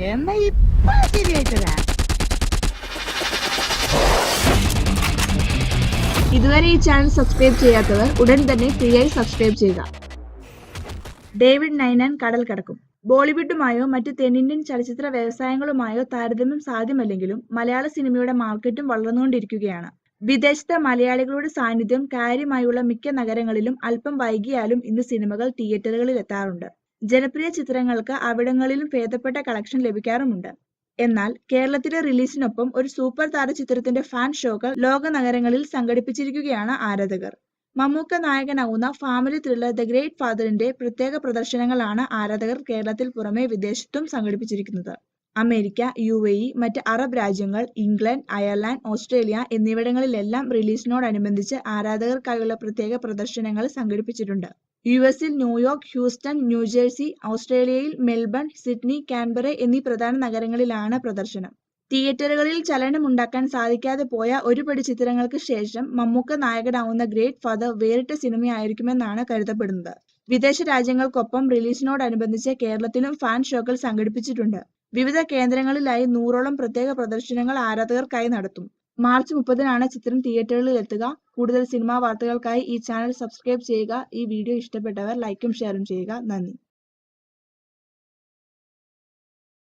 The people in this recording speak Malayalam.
എന്നാ ഇപ്പൊ ശരിയായിട്ടതാ. ഇതുവരെ ഈ ചാനൽ സബ്സ്ക്രൈബ് ചെയ്യാത്തവർ ഉടൻ തന്നെ ഫ്രീ ആയി സബ്സ്ക്രൈബ് ചെയ്യുക. ഡേവിഡ് നൈനാൻ കടൽ കടക്കും. ബോളിവുഡുമായോ മറ്റ് തെന്നിന്ത്യൻ ചലച്ചിത്ര വ്യവസായങ്ങളുമായോ താരതമ്യം സാധ്യമല്ലെങ്കിലും മലയാള സിനിമയുടെ മാർക്കറ്റും വളർന്നുകൊണ്ടിരിക്കുകയാണ്. വിദേശത്തെ മലയാളികളുടെ സാന്നിധ്യം കാര്യമായുള്ള മിക്ക നഗരങ്ങളിലും അല്പം വൈകിയാലും ഇന്ന് സിനിമകൾ തിയേറ്ററുകളിൽ എത്താറുണ്ട്. ജനപ്രിയ ചിത്രങ്ങൾക്ക് അവിടങ്ങളിലും ഭേദപ്പെട്ട കളക്ഷൻ ലഭിക്കാറുമുണ്ട്. എന്നാൽ കേരളത്തിലെ റിലീസിനൊപ്പം ഒരു സൂപ്പർ താര ചിത്രത്തിന്റെ ഫാൻ ഷോകൾ ലോക നഗരങ്ങളിൽ സംഘടിപ്പിച്ചിരിക്കുകയാണ് ആരാധകർ. മമ്മൂക്ക നായകനാവുന്ന ഫാമിലി ത്രില്ലർ ദ ഗ്രേറ്റ് ഫാദറിന്റെ പ്രത്യേക പ്രദർശനങ്ങളാണ് ആരാധകർ കേരളത്തിൽ പുറമെ വിദേശത്തും സംഘടിപ്പിച്ചിരിക്കുന്നത്. അമേരിക്ക, UAE, മറ്റ് അറബ് രാജ്യങ്ങൾ, ഇംഗ്ലണ്ട്, അയർലൻഡ്, ഓസ്ട്രേലിയ എന്നിവിടങ്ങളിലെല്ലാം റിലീസിനോടനുബന്ധിച്ച് ആരാധകർക്കായുള്ള പ്രത്യേക പ്രദർശനങ്ങൾ സംഘടിപ്പിച്ചിട്ടുണ്ട്. US-ൽ ന്യൂയോർക്ക്, ഹ്യൂസ്റ്റൺ, ന്യൂജേഴ്സി, ഓസ്ട്രേലിയയിൽ മെൽബൺ, സിഡ്നി, കാൻബറ എന്നീ പ്രധാന നഗരങ്ങളിലാണ് പ്രദർശനം. തിയേറ്ററുകളിൽ ചലനമുണ്ടാക്കാൻ സാധിക്കാതെ പോയ ഒരുപടി ചിത്രങ്ങൾക്ക് ശേഷം മമ്മൂക്ക നായകനാവുന്ന ഗ്രേറ്റ് ഫാദർ വേറിട്ട സിനിമയായിരിക്കുമെന്നാണ് കരുതപ്പെടുന്നത്. വിദേശ രാജ്യങ്ങൾക്കൊപ്പം റിലീസിനോടനുബന്ധിച്ച് കേരളത്തിലും ഫാൻ ഷോകൾ സംഘടിപ്പിച്ചിട്ടുണ്ട്. വിവിധ കേന്ദ്രങ്ങളിലായി 100ഓളം പ്രത്യേക പ്രദർശനങ്ങൾ ആരാധകർക്കായി നടത്തും. മാർച്ച് 30-നാണ് ചിത്രം തിയേറ്ററുകളിൽ എത്തുക. കൂടുതൽ സിനിമാ വാർത്തകൾക്കായി ഈ ചാനൽ സബ്സ്ക്രൈബ് ചെയ്യുക. ഈ വീഡിയോ ഇഷ്ടപ്പെട്ടവർ ലൈക്കും ഷെയറും ചെയ്യുക. നന്ദി.